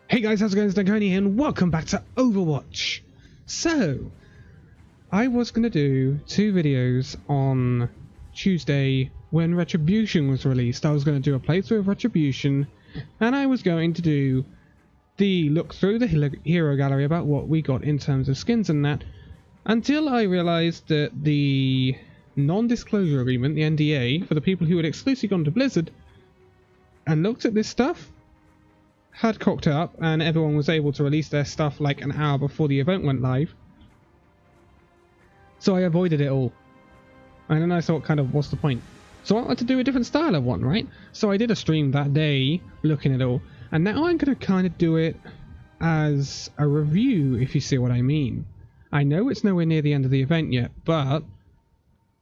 Hey guys, how's it going? It's Danconia and welcome back to Overwatch. So, I was going to do two videos on Tuesday when Retribution was released. I was going to do a playthrough of Retribution and I was going to do the look through the hero gallery about what we got in terms of skins and that, until I realised that the non-disclosure agreement, the NDA, for the people who had exclusively gone to Blizzard and looked at this stuff, had cocked up and everyone was able to release their stuff like an hour before the event went live. So I avoided it all. And then I thought, kind of, what's the point? So I wanted to do a different style of one, right? So I did a stream that day looking at it all. And now I'm going to kind of do it as a review, if you see what I mean. I know it's nowhere near the end of the event yet, but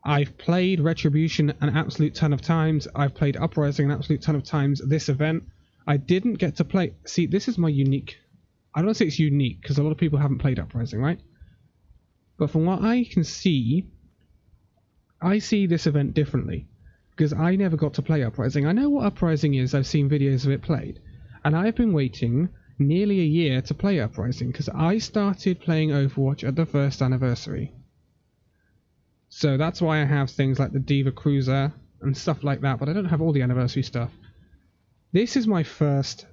I've played Retribution an absolute ton of times. I've played Uprising an absolute ton of times. This event, I didn't get to play. See, this is my unique. I don't say it's unique because a lot of people haven't played Uprising, right? But from what I can see, I see this event differently because I never got to play Uprising. I know what Uprising is. I've seen videos of it played, and I've been waiting nearly a year to play Uprising because I started playing Overwatch at the first anniversary. So that's why I have things like the Diva Cruiser and stuff like that, but I don't have all the anniversary stuff. This is my first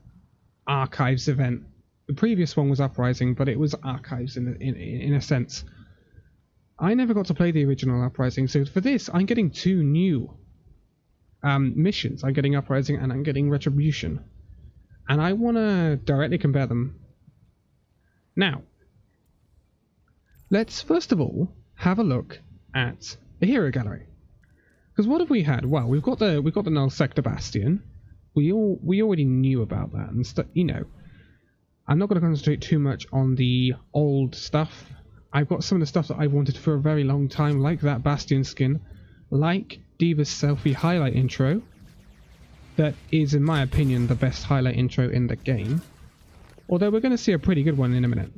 Archives event. The previous one was Uprising, but it was Archives in a sense. I never got to play the original Uprising, so for this I'm getting two new missions. I'm getting Uprising and I'm getting Retribution. And I want to directly compare them. Now, let's first of all have a look at the hero gallery. Because what have we had? Well, we've got the Null Sector Bastion. We already knew about that, and you know, I'm not going to concentrate too much on the old stuff. I've got some of the stuff that I've wanted for a very long time, like that Bastion skin, like Diva's selfie highlight intro. That is, in my opinion, the best highlight intro in the game. Although we're going to see a pretty good one in a minute.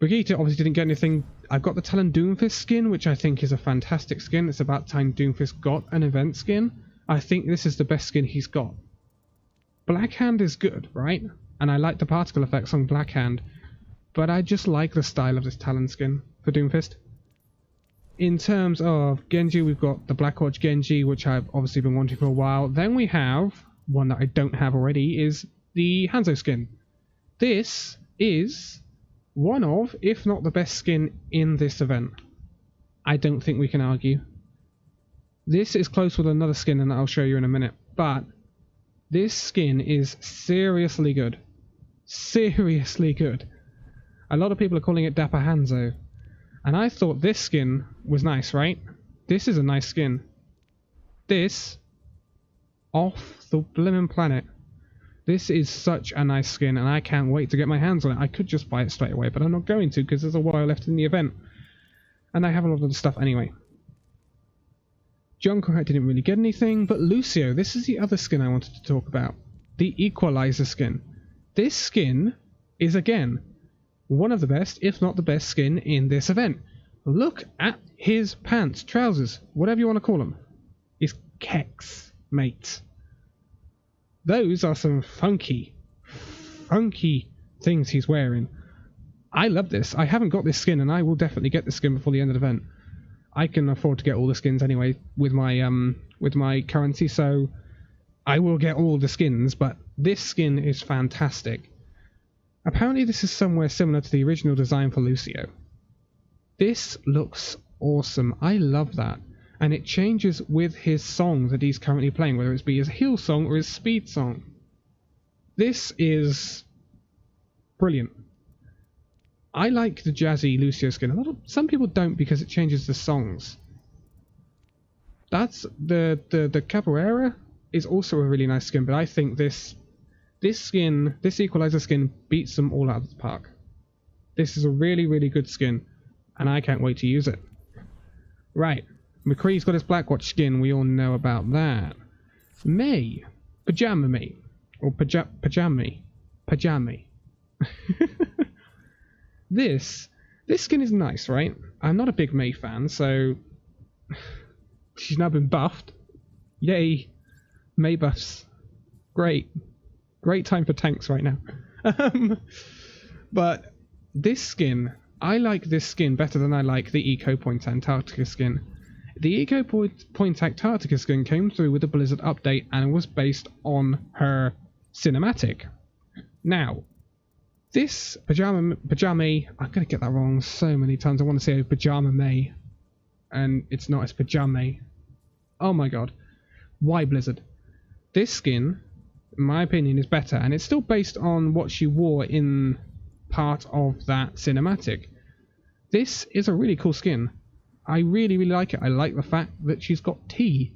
Brigitte obviously didn't get anything. I've got the Talon Doomfist skin, which I think is a fantastic skin. It's about time Doomfist got an event skin. I think this is the best skin he's got. Blackhand is good, right? And I like the particle effects on Blackhand. But I just like the style of this Talon skin for Doomfist. In terms of Genji, we've got the Blackwatch Genji, which I've obviously been wanting for a while. Then we have, one that I don't have already, is the Hanzo skin. This is one of, if not the best skin in this event. I don't think we can argue. This is close with another skin that I'll show you in a minute, but this skin is seriously good. Seriously good. A lot of people are calling it Dapper Hanzo, and I thought this skin was nice, right? This is a nice skin. This, off the blimmin' planet. This is such a nice skin, and I can't wait to get my hands on it. I could just buy it straight away, but I'm not going to because there's a while left in the event, and I have a lot of the stuff anyway. Junkrat didn't really get anything, but Lucio, this is the other skin I wanted to talk about. The Equalizer skin. This skin is, again, one of the best, if not the best skin in this event. Look at his pants, trousers, whatever you want to call them. His kecks, mate. Those are some funky things he's wearing. I love this. I haven't got this skin, and I will definitely get this skin before the end of the event. I can afford to get all the skins anyway with my currency, so I will get all the skins, but this skin is fantastic. Apparently this is somewhere similar to the original design for Lucio. This looks awesome. I love that. And it changes with his song that he's currently playing, whether it be his heal song or his speed song. This is brilliant. I like the jazzy Lucio skin. Some people don't because it changes the songs. That's the Capoeira is also a really nice skin, but I think this Equalizer skin beats them all out of the park. This is a really, really good skin, and I can't wait to use it. Right, McCree's got his Blackwatch skin. We all know about that. May, Pajama May, or Pajama. This skin is nice, right? I'm not a big May fan, so she's now been buffed. Yay, May buffs. Great. Great time for tanks right now. But this skin, I like this skin better than I like the Eco Point Antarctica skin. The Eco Point Antarctica skin came through with the Blizzard update and was based on her cinematic. Now, this pajama, I'm going to get that wrong so many times. I want to say pajama May, and it's not, it's pajama. Oh my god. Why Blizzard? This skin, in my opinion, is better, and it's still based on what she wore in part of that cinematic. This is a really cool skin. I really, really like it. I like the fact that she's got tea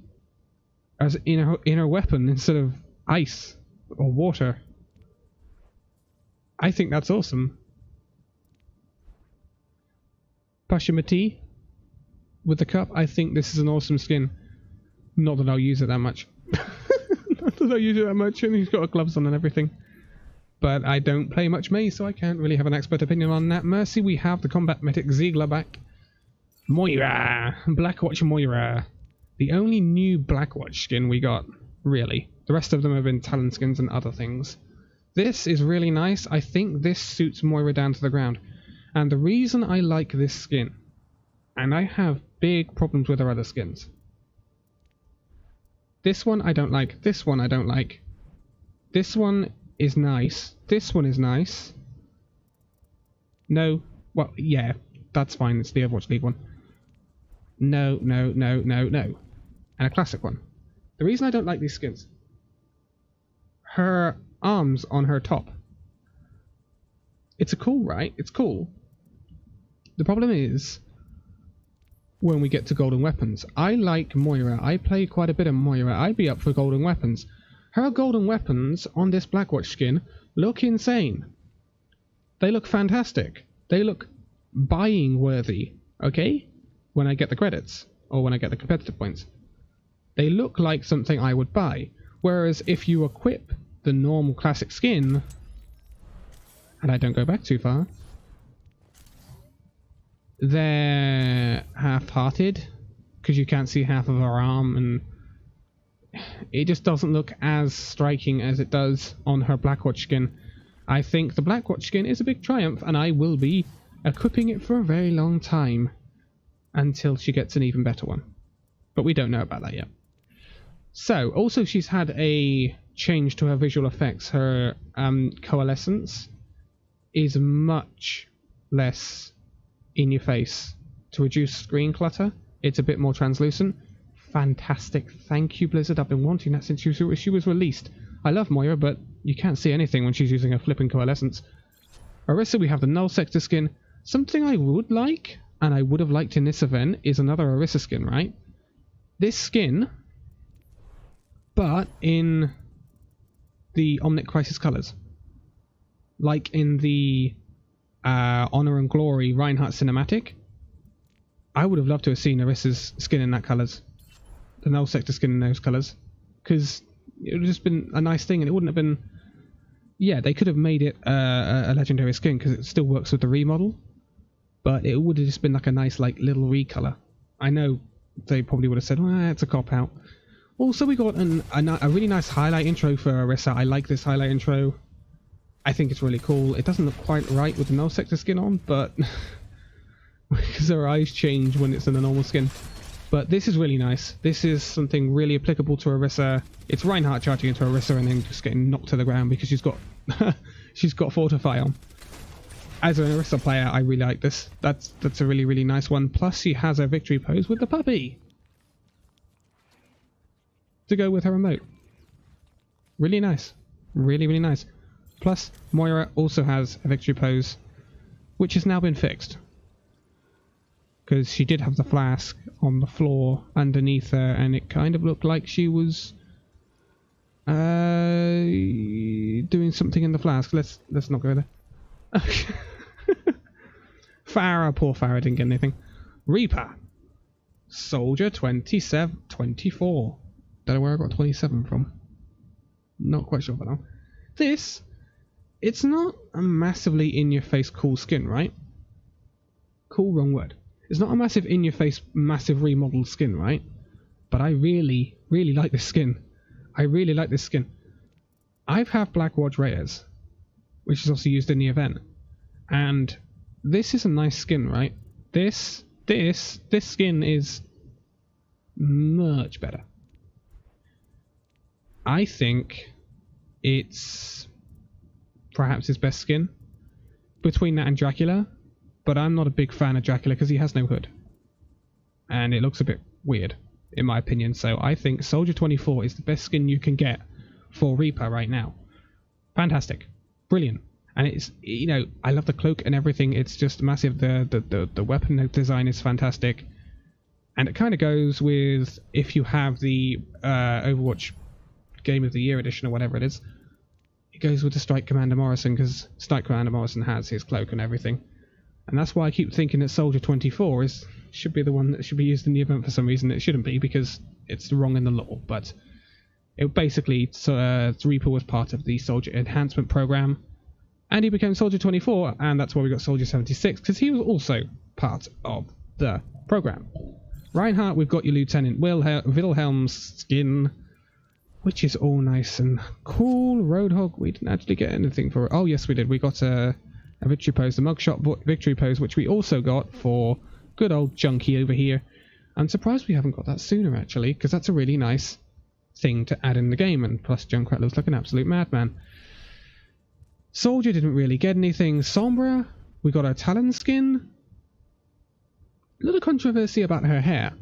as in her weapon instead of ice or water. I think that's awesome. Pashimati with the cup. I think this is an awesome skin. Not that I'll use it that much. Not that I'll use it that much, and he's got gloves on and everything. But I don't play much Mei, so I can't really have an expert opinion on that. Mercy, we have the combat medic Ziegler back. Moira! Blackwatch Moira. The only new Blackwatch skin we got, really. The rest of them have been Talon skins and other things. This is really nice. I think this suits Moira down to the ground. And the reason I like this skin, and I have big problems with her other skins. This one I don't like. This one I don't like. This one is nice. This one is nice. No. Well, yeah. That's fine. It's the Overwatch League one. No, no, no, no, no. And a classic one. The reason I don't like these skins. Her arms on her top. It's a cool, right? It's cool. The problem is when we get to golden weapons. I like Moira. I play quite a bit of Moira. I'd be up for golden weapons. Her golden weapons on this Blackwatch skin look insane. They look fantastic. They look buying worthy, okay? When I get the credits, or when I get the competitive points. They look like something I would buy. Whereas if you equip the normal classic skin, and I don't go back too far, they're half-hearted, because you can't see half of her arm, and it just doesn't look as striking as it does on her Blackwatch skin. I think the Blackwatch skin is a big triumph, and I will be equipping it for a very long time until she gets an even better one. But we don't know about that yet. So, also she's had a change to her visual effects. Her coalescence is much less in your face. To reduce screen clutter, it's a bit more translucent. Fantastic. Thank you, Blizzard. I've been wanting that since she was released. I love Moira, but you can't see anything when she's using her flipping coalescence. Orisa, we have the Null Sector skin. Something I would like, and I would have liked in this event, is another Orisa skin, right? This skin, but in the Omnic Crisis colours. Like in the Honor and Glory Reinhardt cinematic. I would have loved to have seen Orisa's skin in that colours. The Null Sector skin in those colours. Because it would have just been a nice thing, and it wouldn't have been... Yeah, they could have made it a legendary skin, because it still works with the remodel. But it would have just been like a nice, like, little recolor. I know they probably would have said, well, it's a cop-out. Also, we got a really nice highlight intro for Orisa. I like this highlight intro. I think it's really cool. It doesn't look quite right with the Null Sector skin on, but... because her eyes change when it's in a normal skin. But this is really nice. This is something really applicable to Orisa. It's Reinhardt charging into Orisa and then just getting knocked to the ground because she's got she's got Fortify on. As an Orisa player, I really like this. That's a really, really nice one. Plus, she has a victory pose with the puppy to go with her emote. Really nice. Really, really nice. Plus, Moira also has a victory pose, which has now been fixed. Because she did have the flask on the floor underneath her, and it kind of looked like she was doing something in the flask. Let's not go there. Okay. Farah, poor Farah didn't get anything. Reaper. Soldier 24. Don't know where I got 27 from. Not quite sure for now. This, it's not a massively in-your-face cool skin, right? Cool, wrong word. It's not a massive in-your-face, massive remodeled skin, right? But I really, really like this skin. I really like this skin. I've had Blackwatch Raiders, which is also used in the event, and this is a nice skin, right? This skin is much better. I think it's perhaps his best skin between that and Dracula, but I'm not a big fan of Dracula because he has no hood, and it looks a bit weird in my opinion. So I think Soldier 24 is the best skin you can get for Reaper right now. Fantastic, brilliant. And it's, you know, I love the cloak and everything. It's just massive. The weapon design is fantastic. And it kind of goes with, if you have the Overwatch Game of the Year edition or whatever it is, it goes with the Strike Commander Morrison, because Strike Commander Morrison has his cloak and everything. And that's why I keep thinking that Soldier 24 should be the one that should be used in the event. For some reason it shouldn't be, because it's wrong in the law. But it basically, Reaper was part of the Soldier Enhancement Program, and he became Soldier 24, and that's why we got Soldier 76, because he was also part of the program. Reinhardt, we've got your Lieutenant Wilhelm's skin, which is all nice and cool. Roadhog, we didn't actually get anything for it. Oh yes, we did. We got a victory pose, the mugshot victory pose, which we also got for good old Junkie over here. I'm surprised we haven't got that sooner, actually, because that's a really nice thing to add in the game, and plus Junkrat looks like an absolute madman. Soldier didn't really get anything. Sombra, we got her Talon skin. A little controversy about her hair.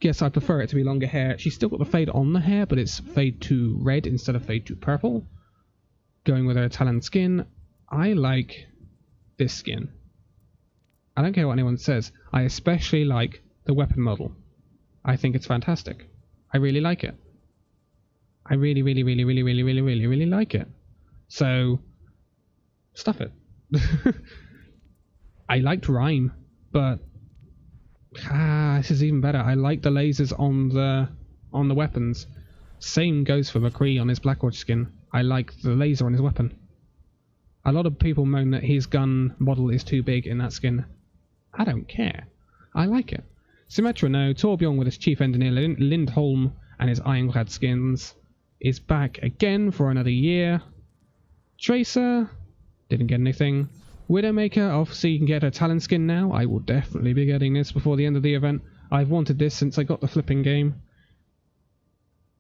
Yes, I prefer it to be longer hair. She's still got the fade on the hair, but it's fade to red instead of fade to purple. Going with her Talon skin. I like this skin. I don't care what anyone says. I especially like the weapon model. I think it's fantastic. I really like it. I really like it. So, stuff it. I liked Rhyme, but this is even better. I like the lasers on the weapons. Same goes for McCree on his Blackwatch skin. I like the laser on his weapon. A lot of people moan that his gun model is too big in that skin. I don't care. I like it. Symmetra, no. Torbjorn with his Chief Engineer Lindholm and his Ironclad skins is back again for another year. Tracer, didn't get anything. Widowmaker, obviously you can get a Talon skin now. I will definitely be getting this before the end of the event. I've wanted this since I got the flipping game.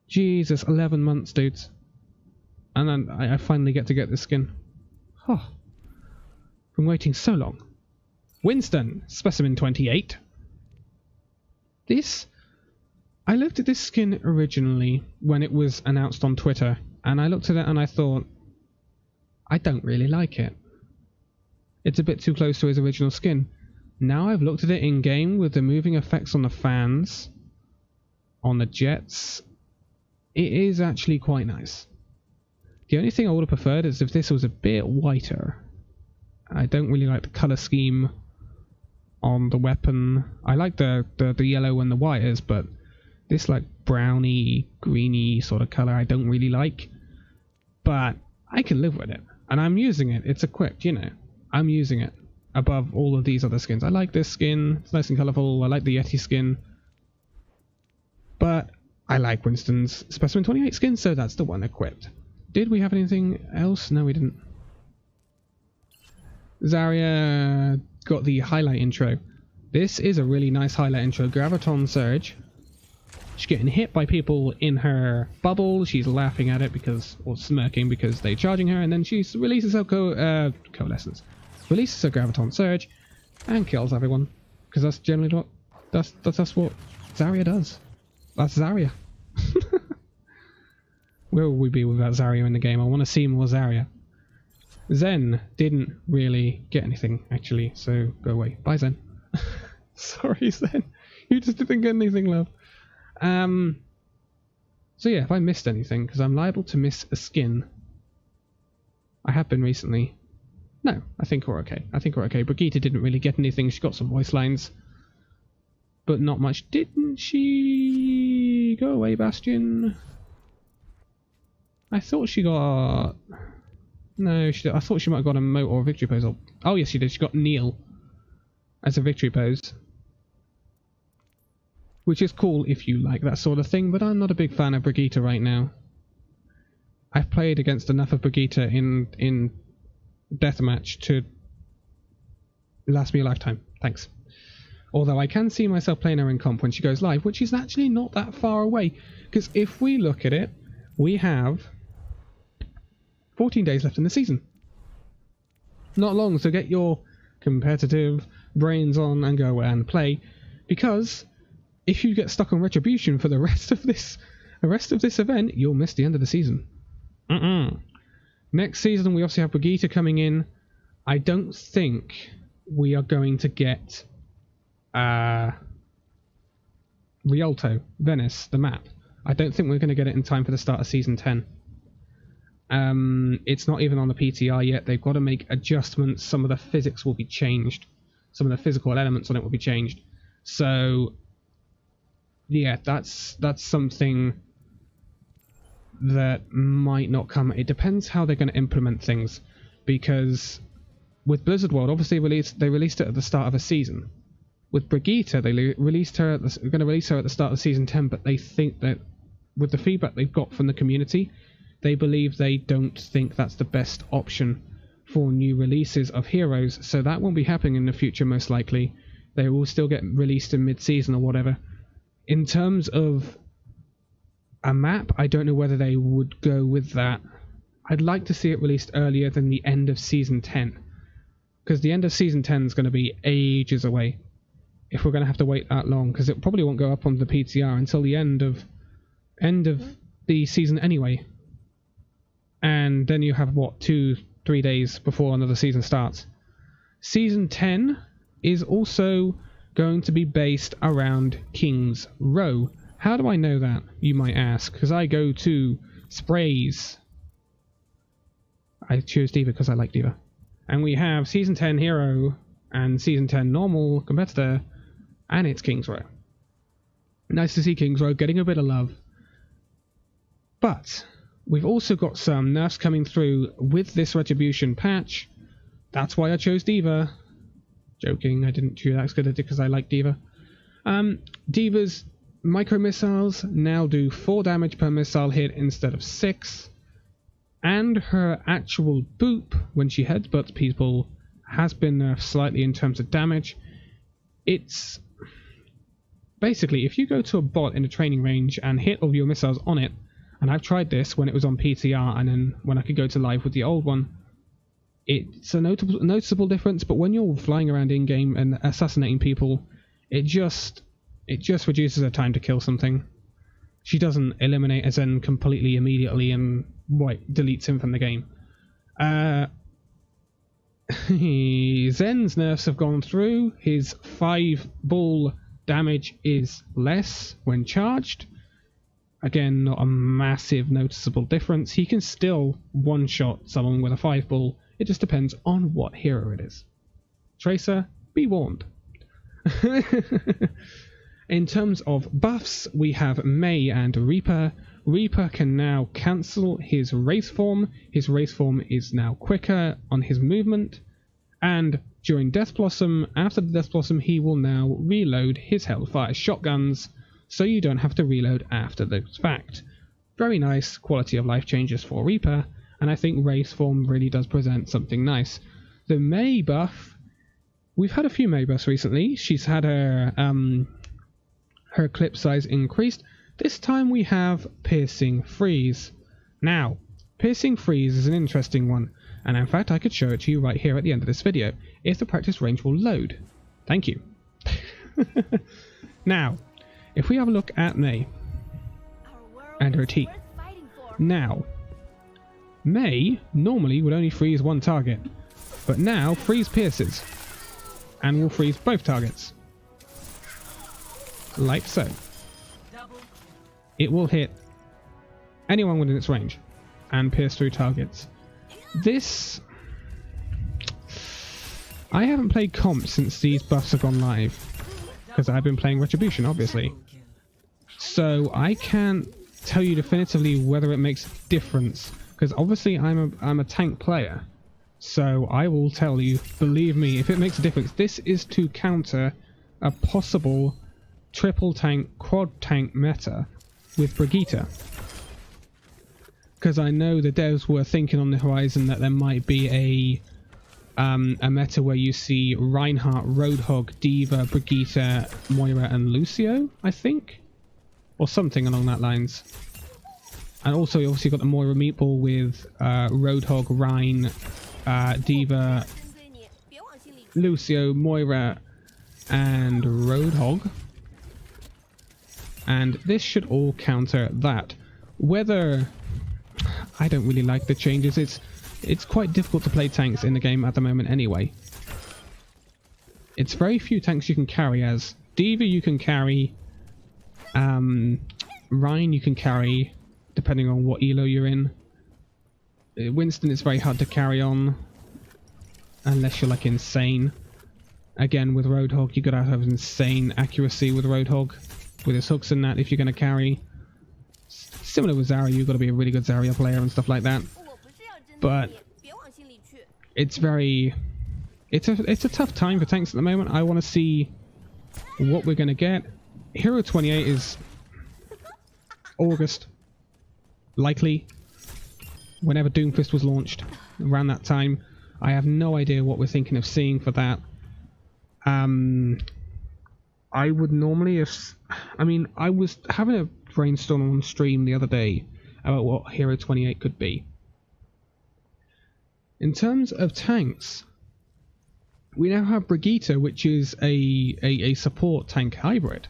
Jesus, 11 months, dudes. And then I finally get to get this skin. Oh, been waiting so long. Winston, Specimen 28. I looked at this skin originally when it was announced on Twitter, and I looked at it and I thought, I don't really like it. It's a bit too close to his original skin. Now I've looked at it in game with the moving effects on the fans, on the jets. It is actually quite nice. The only thing I would have preferred is if this was a bit whiter. I don't really like the colour scheme on the weapon. I like the yellow and the wires, but this like browny, greeny sort of colour I don't really like. But I can live with it. And I'm using it. It's equipped, you know. I'm using it above all of these other skins. I like this skin. It's nice and colourful. I like the Yeti skin. But I like Winston's Specimen 28 skin, so that's the one equipped. Did we have anything else? No, we didn't. Zarya got the highlight intro. This is a really nice highlight intro. Graviton Surge. She's getting hit by people in her bubble. She's laughing at it or smirking because they're charging her, and then she releases her coalescence. Releases her Graviton Surge and kills everyone. Because that's generally what that's what Zarya does. That's Zarya. Where will we be without Zarya in the game? I want to see more Zarya. Zen didn't really get anything, actually, so go away. Bye, Zen. Sorry, Zen. You just didn't get anything, love. So yeah, if I missed anything, because I'm liable to miss a skin. I have been recently. No, I think we're okay. Brigitte didn't really get anything. She got some voice lines. But not much, didn't she? Go away, Bastion. I thought she got... No, I thought she might have got a moat or a victory pose. Oh yes, she did. She got Neil as a victory pose. Which is cool if you like that sort of thing, but I'm not a big fan of Brigitte right now. I've played against enough of Brigitte in deathmatch to last me a lifetime. Thanks. Although I can see myself playing her in comp when she goes live, which is actually not that far away. Because if we look at it, we have 14 days left in the season. Not long, so get your competitive brains on and go and play. Because if you get stuck on Retribution for the rest of this event, you'll miss the end of the season. Next season, we obviously have Brigitte coming in. I don't think we are going to get Rialto, Venice, the map. I don't think we're going to get it in time for the start of Season 10. It's not even on the PTR yet. They've got to make adjustments. Some of the physics will be changed. Some of the physical elements on it will be changed. So, yeah, that's something that might not come. It depends how they're going to implement things. Because with Blizzard World, obviously they released it at the start of a season. With Brigitte, they released her going to release her at the start of Season 10, but they think that with the feedback they've got from the community, they don't think that's the best option for new releases of heroes, so that won't be happening in the future most likely. They will still get released in mid-season or whatever. In terms of a map, I don't know whether they would go with that. I'd like to see it released earlier than the end of Season 10, because the end of Season 10 is going to be ages away. If we're going to have to wait that long, because it probably won't go up on the PTR until the end of the season anyway. And then you have, what, 2-3 days before another season starts. Season 10 is also going to be based around King's Row. How do I know that, you might ask? Because I go to Sprays. I choose D.Va because I like D.Va. And we have Season 10 Hero and Season 10 Normal Competitor, and it's King's Row. Nice to see King's Row getting a bit of love. But we've also got some nerfs coming through with this Retribution patch. That's why I chose D.Va. Joking, I didn't choose that because I like D.Va. D.Va's micro missiles now do 4 damage per missile hit instead of 6. And her actual boop, when she headbutts people, has been nerfed slightly in terms of damage. It's basically, if you go to a bot in a training range and hit all your missiles on it, and I've tried this when it was on PTR and then when I could go to live with the old one, it's a noticeable difference, but when you're flying around in-game and assassinating people, it just reduces her time to kill something. She doesn't eliminate a Zen completely immediately and deletes him from the game. Zen's nerfs have gone through. His 5-ball damage is less when charged. Again, not a massive noticeable difference. He can still one-shot someone with a 5-ball. It just depends on what hero it is. Tracer, be warned. In terms of buffs, we have May and Reaper. Reaper can now cancel his race form. His race form is now quicker on his movement. And during Death Blossom, after the Death Blossom, he will now reload his Hellfire shotguns, so you don't have to reload after the fact. Very nice quality of life changes for Reaper, and I think race form really does present something nice. The May buff, we've had a few May buffs recently. She's had her clip size increased. This time we have Piercing Freeze. Now, Piercing Freeze is an interesting one, and in fact I could show it to you right here at the end of this video, if the practice range will load. Thank you. Now, if we have a look at May and her T. Now, May normally would only freeze one target, but now freeze pierces, and will freeze both targets. Like so. It will hit anyone within its range and pierce through targets. This... I haven't played comp since these buffs have gone live, because I've been playing Retribution, obviously. So I can't tell you definitively whether it makes a difference, because obviously I'm a tank player. So I will tell you, believe me, if it makes a difference. This is to counter a possible triple tank, quad tank meta with Brigitte. because I know the devs were thinking on the horizon that there might be a meta where you see Reinhardt, Roadhog, D.Va, Brigitte, Moira and Lucio, I think? Or something along that lines. And also you obviously got the Moira meatball with Roadhog, Rein, D.Va, Lucio, Moira and Roadhog. And this should all counter that. Whether... I don't really like the changes. It's quite difficult to play tanks in the game at the moment anyway. It's very few tanks you can carry as. D.Va you can carry. Rein you can carry, depending on what elo you're in. Winston is very hard to carry on, unless you're like insane. Again, with Roadhog you gotta have insane accuracy with Roadhog. With his hooks and that if you're gonna carry. Similar with Zarya, you've got to be a really good Zarya player and stuff like that. But it's very... It's a tough time for tanks at the moment. I want to see what we're going to get. Hero 28 is August. Likely. Whenever Doomfist was launched. Around that time. I have no idea what we're thinking of seeing for that. I would normally... I mean, I was having a brainstorm on stream the other day about what Hero 28 could be. In terms of tanks, we now have Brigitte, which is a support tank hybrid.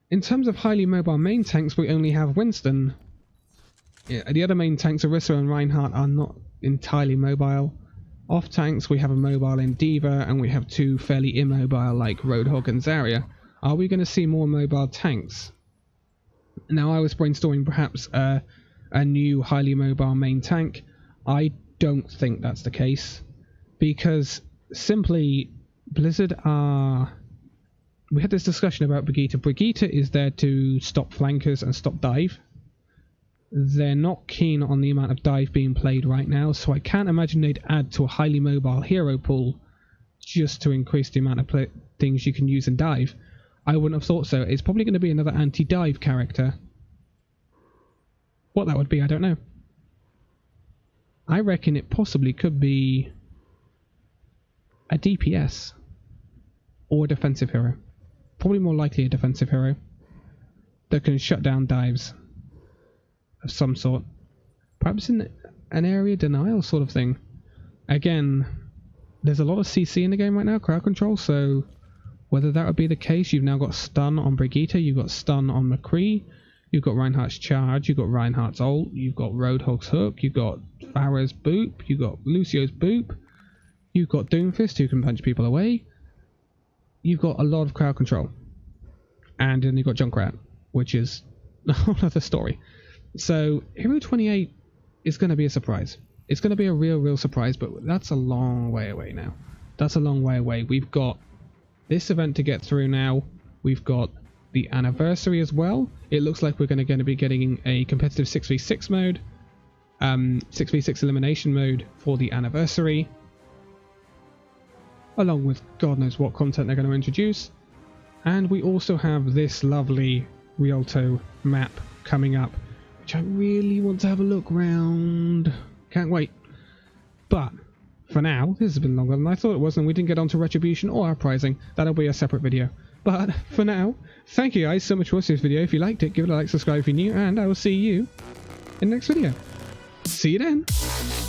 In terms of highly mobile main tanks, we only have Winston. Yeah, the other main tanks, Orisa and Reinhardt, are not entirely mobile. Off tanks, we have a mobile in D.Va, and we have two fairly immobile like Roadhog and Zarya. Are we going to see more mobile tanks? Now, I was brainstorming perhaps a new highly mobile main tank. I don't think that's the case, because simply Blizzard are... We had this discussion about Brigitte. Brigitte is there to stop flankers and stop dive. They're not keen on the amount of dive being played right now, so I can't imagine they'd add to a highly mobile hero pool just to increase the amount of things you can use in dive. I wouldn't have thought so. It's probably going to be another anti-dive character. What that would be, I don't know. I reckon it possibly could be a DPS or a defensive hero. Probably more likely a defensive hero that can shut down dives of some sort. Perhaps in an area denial sort of thing. Again, there's a lot of CC in the game right now, crowd control, so whether that would be the case, you've now got stun on Brigitte, you've got stun on McCree, you've got Reinhardt's charge, you've got Reinhardt's ult, you've got Roadhog's hook, you've got Pharah's boop, you've got Lucio's boop, you've got Doomfist who can punch people away, you've got a lot of crowd control. And then you've got Junkrat, which is a whole other story. So, Hero 28 is going to be a surprise. It's going to be a real surprise, but that's a long way away now. That's a long way away. We've got this event to get through now. We've got the anniversary as well. It looks like we're going to be getting a competitive 6v6 mode. 6v6 elimination mode for the anniversary. Along with God knows what content they're going to introduce. And we also have this lovely Rialto map coming up, which I really want to have a look round. Can't wait. But for now, this has been longer than I thought it was, and we didn't get onto Retribution or our prizing. That'll be a separate video. But for now, thank you guys so much for watching this video. If you liked it, give it a like, subscribe if you're new, and I will see you in the next video. See you then.